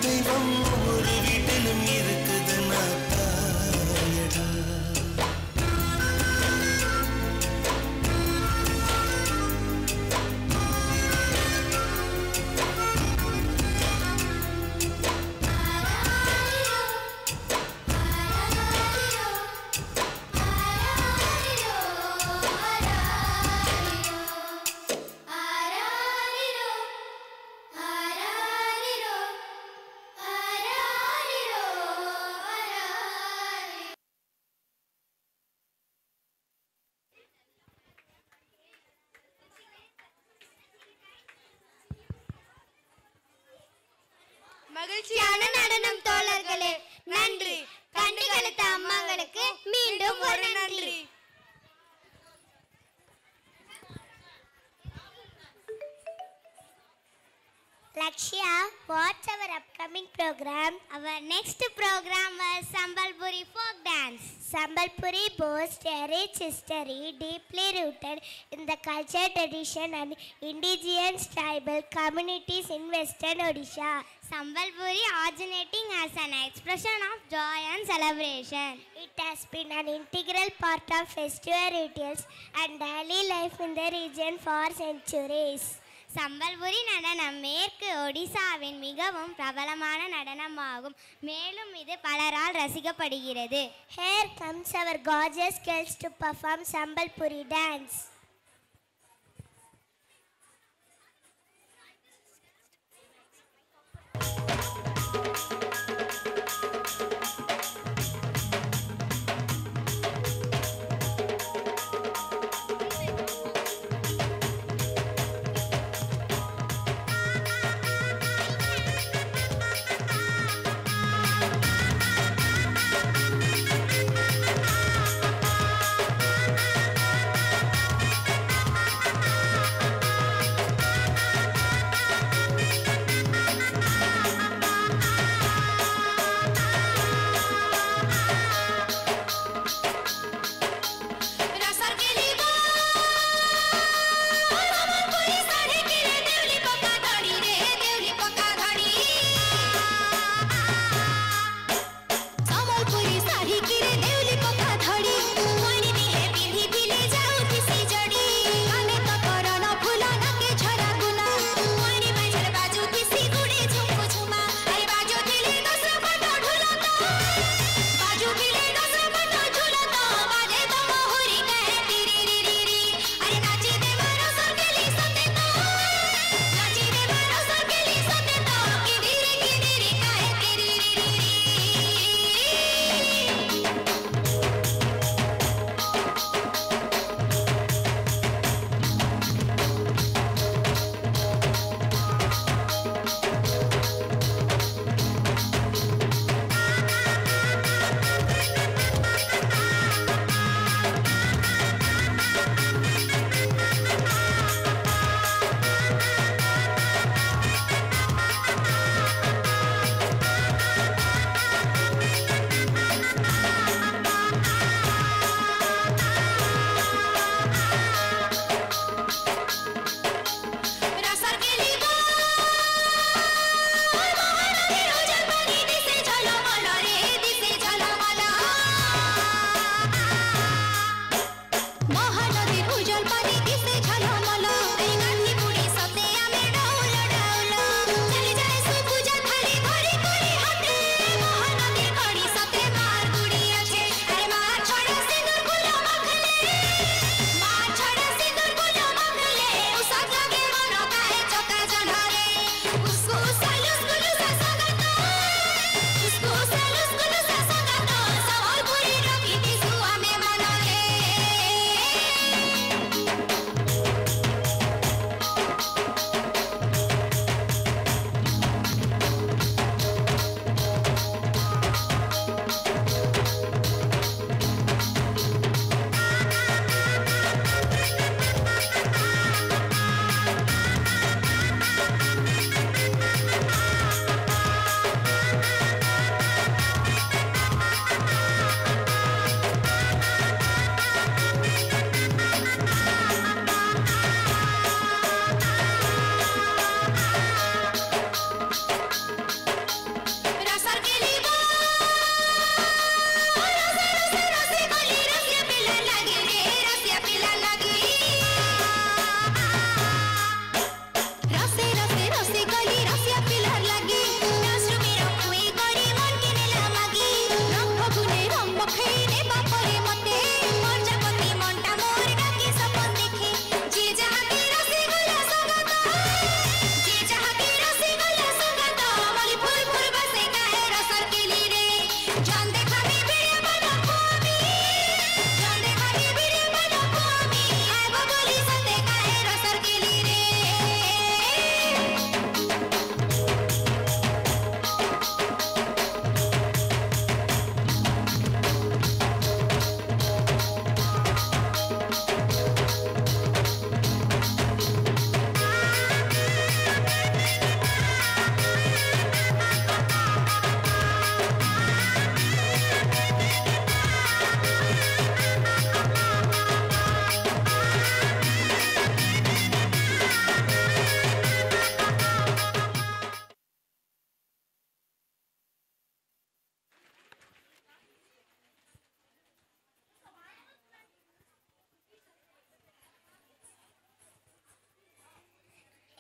தெய்வம் ஒரு வீட்டிலும் இருக்குதுன்னா தாயடா. மகிழ்ச்சியான நடனம் தோழர்களே, நன்றி. கண்டுகளித்த அம்மாங்களுக்கு மீண்டும் ஒரு நன்றி. Lakshya, what's our upcoming program? Our next program was Sambalpuri folk dance. Sambalpuri boasts a rich history deeply rooted in the culture, tradition and indigenous tribal communities in western Odisha. Sambalpuri originating as an expression of joy and celebration. It has been an integral part of festival rituals and daily life in the region for centuries. Sambalpuri நடனம் மேற்கு ஒடிசாவின் மிகவும் பிரபலமான நடனமாகும். மேலும் இது பலரால் ரசிக்கப்படுகிறது. Here comes our gorgeous girls to perform Sambalpuri dance.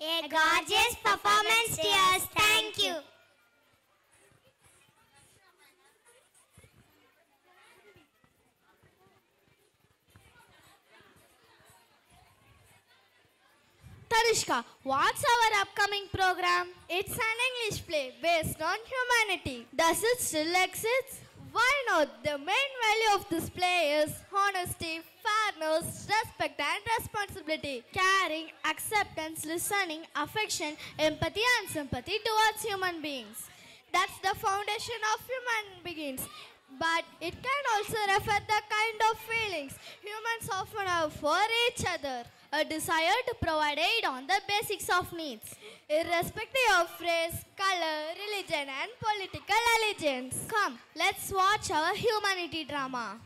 A gorgeous performance, dears. Thank you. Tanishka, what's our upcoming program? It's an English play based on humanity. Does it still exist? Why not? The main value of this play is honesty, fairness, respect and responsibility, caring, acceptance, listening, affection, empathy and sympathy towards human beings. That's the foundation of human beings. But it can also refer the kind of feelings humans often have for each other. A desire to provide aid on the basics of needs, irrespective of race, color, religion and political allegiance. Come, let's watch our humanity drama.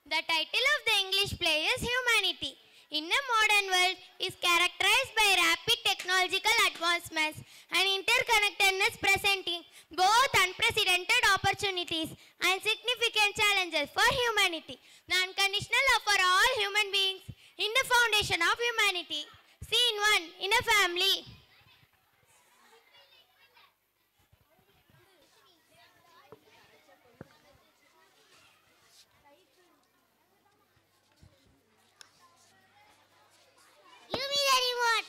The title of the English play is Humanity. In a modern world is characterized by rapid technological advancements and interconnectedness presenting both unprecedented opportunities and significant challenges for humanity. The unconditional love for all human beings in the foundation of humanity. Scene 1. In a family. Give me the remote.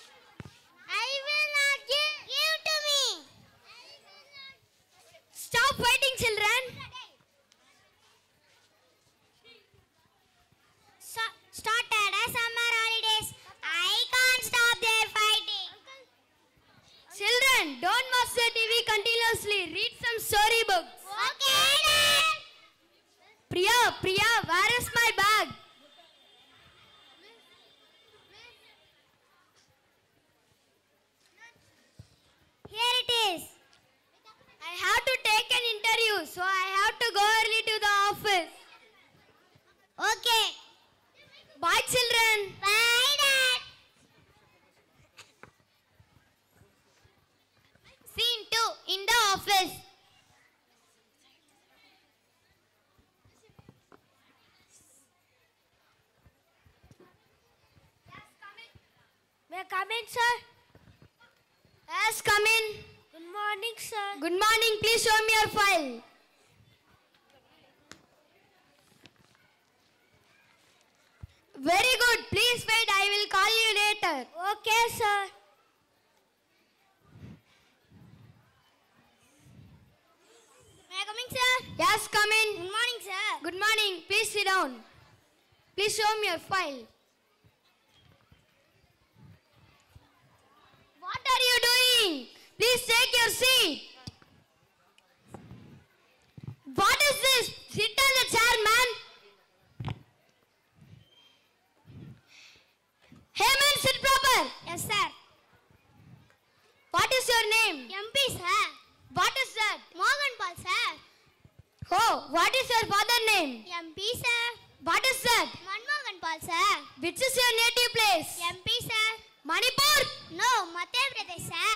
I will not give to me. Stop fighting, children. Started a summer holidays. I can't stop their fighting. Children, don't watch the TV continuously. Read some storybooks. Okay, Dad. Priya, where is my bag? Here it is. I have to take an interview, so I have to go early to the office. Okay. Bye, children. Bye, Dad. Scene 2. In the office. May I come in, sir? Yes, come in. Good morning, sir. Good morning. Please show me your file. Very good. Please wait. I will call you later. Okay, sir. May I come in, sir? Yes, come in. Good morning, sir. Good morning. Please sit down. Please show me your file. What are you doing? Please take your seat. What is this? Sit on the chair, man. Hey, man, sit proper. Yes, sir. What is your name? MP, sir. What is that? Morgan Paul, sir. Oh, what is your father's name? MP, sir. What is that? Manmohan Paul, sir. Which is your native place? MP, sir. Manipur? No, Madhya Pradesh, sir.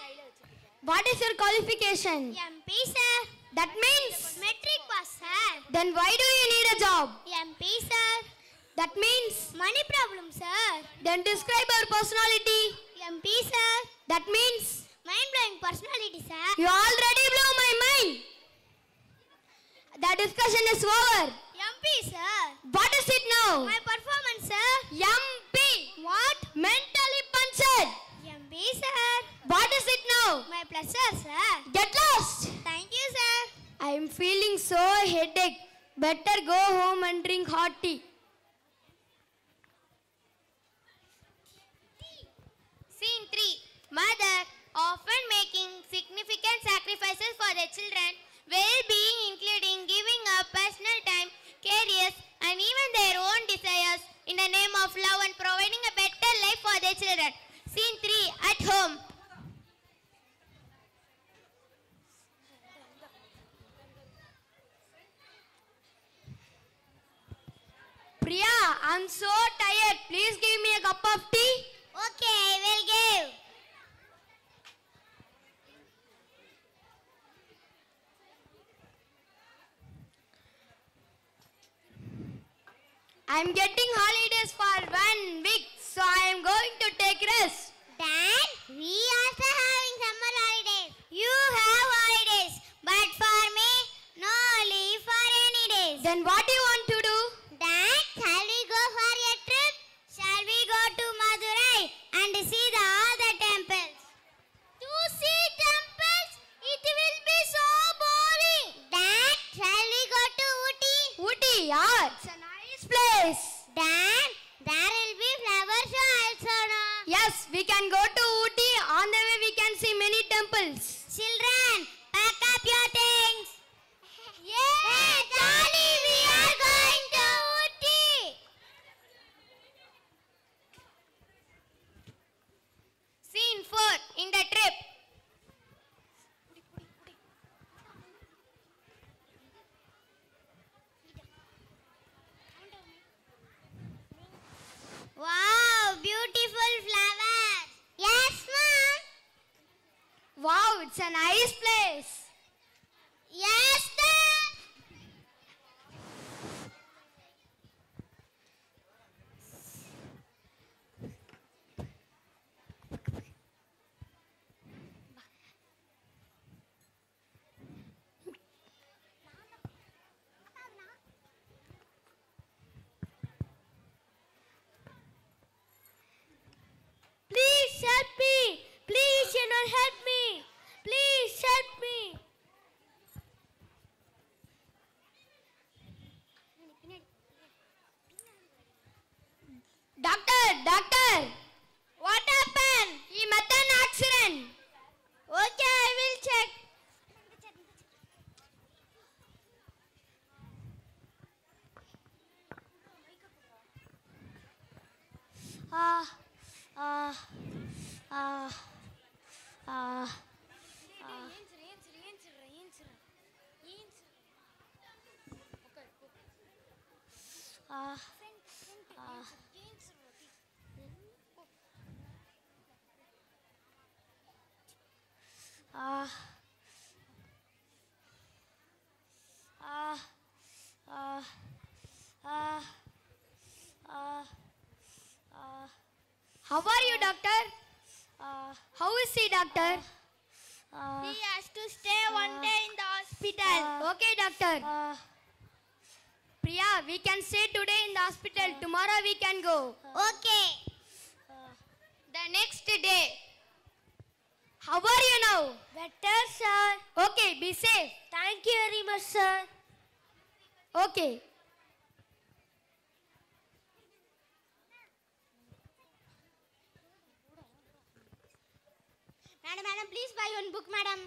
What is your qualification? MP, sir. That means? Metric pass, sir. Then why do you need a job? MP, sir. That means? Money problem, sir. Then describe your personality. MP, sir. That means? Mind-blowing personality, sir. You already blew my mind. The discussion is over. MP, sir. What is it now? My performance, sir. MP. What? Mentally punctured. MP, sir. What is it now? My pleasure, sir. Get lost. Thank you, sir. I am feeling so headache. Better go home and drink hot tea. Scene 3. Mother, often making significant sacrifices for their children, well-being including giving up personal time, careers, and even their own desires in the name of love and providing a better life for their children. Scene 3. At home. Priya, I'm so tired. Please give me a cup of tea. Okay, I will give. I'm getting holidays for 1 week, so I am going to take rest. Dad, we also having summer holidays. You have holidays, but for me, no leave for any days. Then what do you want to do? Dad, shall we go for a trip? Shall we go to Madurai and see all the temples? To see temples? It will be so boring. Dad, shall we go to Ooty? Ooty, yeah, it's a nice place. Dad, there will be flower show also, no? Yes, we can go to Ooty. On the way we can see many temples. Children, pack up your things. Yay, Jolly, we are going to Ooty. Scene 4 in the trip. Wow, beautiful flowers. Yes, Mom. Wow, it's a nice place. Yes, Dad. Please help me. Please, children, help me. Please help me. Doctor, what happened? He met an accident. Okay, I will check. How are you, doctor? How is he, doctor? He has to stay one day in the hospital. Okay, doctor. Priya, we can stay today in the hospital. Tomorrow we can go. Okay. The next day. How are you now? Better, sir. Okay, be safe. Thank you very much, sir. Okay. Madam, please buy one book, madam.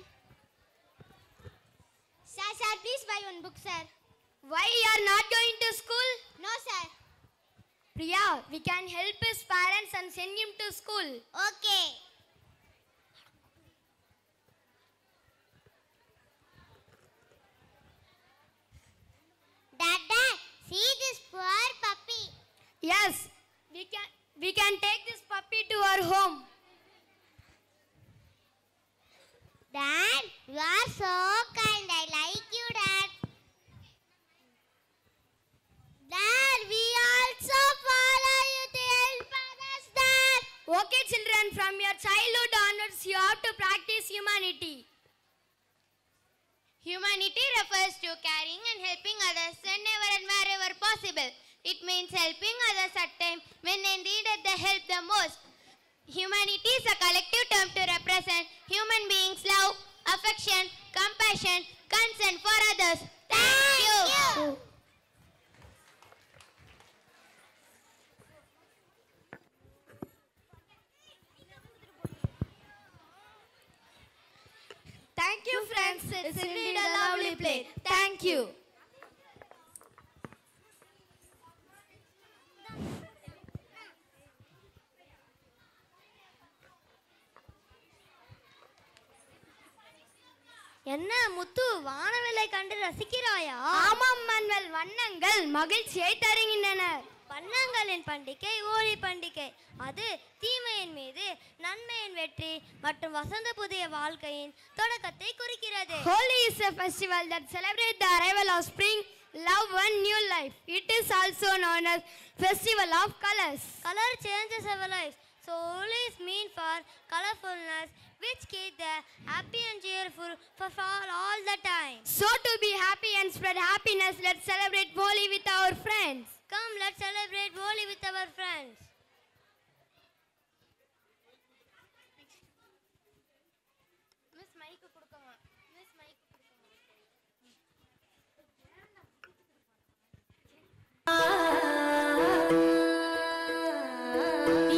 Sir, please buy one book, sir. Why you are not going to school? No, sir. Priya, we can help his parents and send him to school. Okay. Dada, see this poor puppy. Yes, we can take this puppy to our home. Dad, you are so kind. I like you, Dad. Dad, we also follow you to help others, Dad. Okay, children, from your childhood onwards, you have to practice humanity. Humanity refers to caring and helping others whenever and wherever possible. It means helping others at times when they needed the help the most. Humanity is a collective term to represent human beings' love, affection, compassion, concern for others. Thank you. Thank you, friends. It's indeed a lovely play. Thank you. என்ன முத்து வானவில்லை கண்டு ரசிக்கிறாயா? ஆமாம் மன்வல், வண்ணங்கள் மகிழ்ச்சியை தருகின்றன. வண்ணங்களின் பண்டிகை ஹோலி பண்டிகை. அது தீமையின் மீது நன்மையின் வெற்றி மற்றும் வசந்த புதிய வாழ்க்கையின் தொடக்கத்தை குறிக்கிறது. Holi is a festival that celebrates the arrival of spring, love one new life. It is also known as Festival of Colors. Color changes our lives. So Holi is mean for colorfulness, which keep the happy and cheerful for all the time. So to be happy and spread happiness, let's celebrate Holi with our friends. Come, let's celebrate Holi with our friends. Miss Mike கொடுக்கமா. Miss Mike கொடுக்கமா.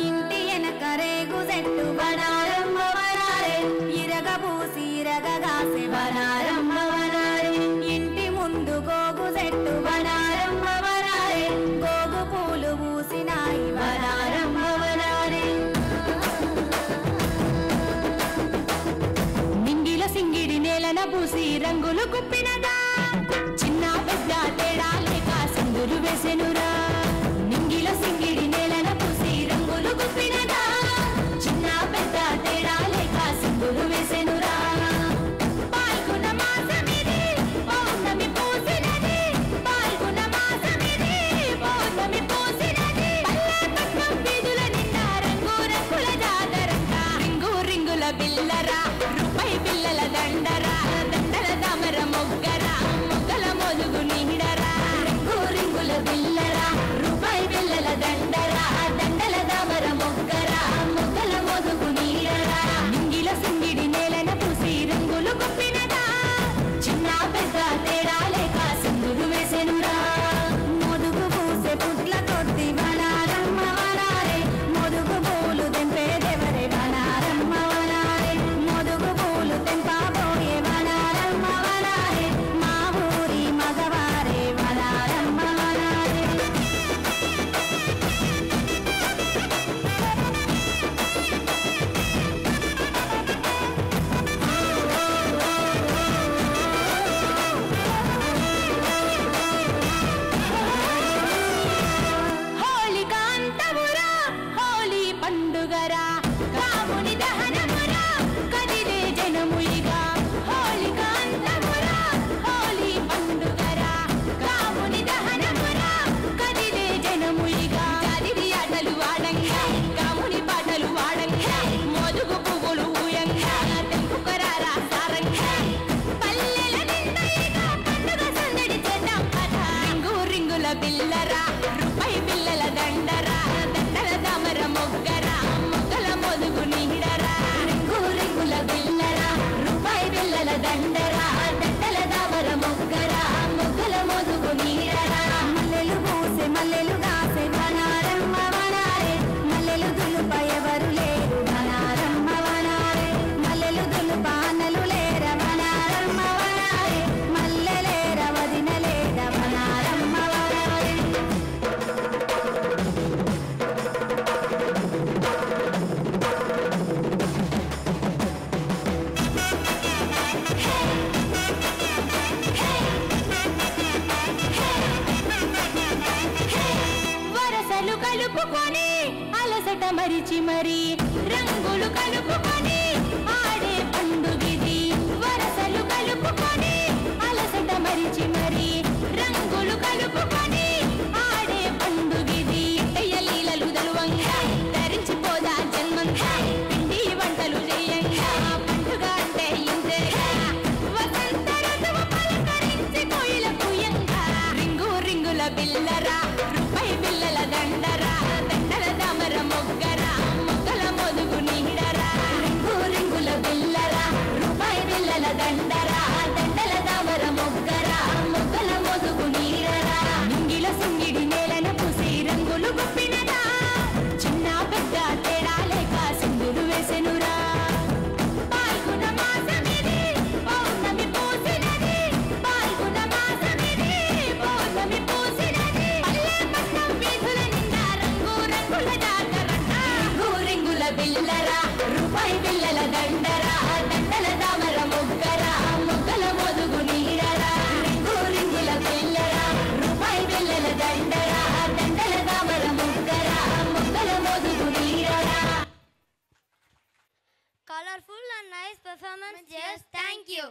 ఇంటి ఎనకరేగు చెట్టు బనారమ్మ వనారే ఇరగ పూసి ఇరగగాసే బనారమ్మ వనారే ఇంటి ముందు గోగు చెట్టు బనారమ్మ వనారే గోగు పూలు పూసినాయి బనారమ్మ వనారే నింగిల సింగిడి నేలన పూసి రంగులు కుప్పినదా చిన్న పెద్ద తేడా లేక సింగులు వేసెనురా నింగిల సింగిడి నేలన పూసి రంగులు కుప్పినదా చిన్న పెద్ద తేడా లేక సింగులు వేసెనురా పాల్గొన మాసమిది పౌర్ణమి పూసినది పాల్గొన మాసమిది పౌర్ణమి పూసినది పల్లెపట్నం వీధుల నిండా రంగు రంగుల జాతరంగా రింగు రింగుల బిల్లరా రూపాయి బిల్లల దండరా దండల దామర మొగ్గరా మొగ్గల మొలుగు నీడరా రింగు రింగుల బిల్లరా రూపాయి బిల్లల దండరా దండల దామర మొగ్గరా మొగ్గల మొలుగు నీడరా నింగిల సింగిడి నేలన పూసి రంగులు కొప్పినదా చిన్న పెద్ద తేడా లేక సింగులు వేసెనురా మొదుగు పూసే పుట్ల కొద్ది వనారమ్మ వనారే మొదుగు పూలు తెంపేదెవరే వనారమ్మ వనారే మొదుగు పూలు తెంపబోయే వనారమ్మ వనారే మా ఊరి మగవారే వనారమ్మ వనారే హోలీ కాంతమురా హోలీ పండుగరా కాముని దహనమురా కదిలే జనములిగా హోలీ కాంతమురా హోలీ పండుగరా కాముని దహనమురా కదిలే జనములిగా కదిలి ఆటలు ఆడంగా కాముని పాటలు వాడంగా మోదుగు పువ్వులు ఊయంగా తెంపుకరారా సారంగా పల్లెల నిందయిగా పండుగ సందడి చేద్దాం కదా రింగు రింగుల బిల్లరా రూపాయి బిల్లల దండరా దండల దామర మొగ్గరా మొగ్గల మొదుగు నీడరా రింగు రింగుల బిల్లరా రూపాయి బిల్లల దండరా దండల దామర మొగ్గరా మొగ్గల మొదుగు నీడరా మల్లెలు పూసే మల్లెలు కాసే వనారమ్మ వనారే మల్లెలు దులుప ఎవరు లేరు వనారమ్మ వనారే మల్లెలు దులుప అన్నలు లేర వనారమ్మ వనారే మల్లెలేర వదినలేర వనారమ్మ వనారే వరసలు కలుపుకొని అలసట మరిచి మరి రంగులు కలుపుకొని ఆడే పండుగిది వరసలు కలుపుకొని అలసట మరిచి మరి రంగులు కలుపుకొని ఆడే పండుగిది లీలలు దలువంగా ధరించిపోదా జన్మంగా పిండి వంటలు చేయంగా పండుగ అంటే ఇంతేగా వసంత ఋతువు పలకరించి కోయిల పూయంగా రింగు రింగుల బిల్లరా రూపాయి బిల్లల దండరా దండల దామర మొగ్గరా మొగ్గల మొదుగు నీడరా రింగు రింగుల బిల్లరా రూపాయి బిల్లల దండరా దండల దామర మొగ్గరా మొగ్గల మొదుగు నీడరా నింగిల సింగిడి నేలన పూసి రంగులు గుప్పినదా చిన్న పెద్ద తేడా లేక సింగులు వేసెనురా పాల్గొన మాసమిది పౌర్ణమి పూసినది పాల్గొన మాసమిది పౌర్ణమి పూసినది పల్లెపట్నం వీధుల నిండా రంగు రంగుల జాతరంగా రింగు రింగుల బిల్లరా రూపాయి బిల్లల దండరా దండల దామర మొగ్గరా మొగ్గల మొదుగు నీడరా రింగు రింగుల బిల్లరా రూపాయి బిల్లల దండరా దండల Damara మొగ్గరా మొగ్గల మొదుగు నీడరా Colorful and nice performance. Yes, thank you.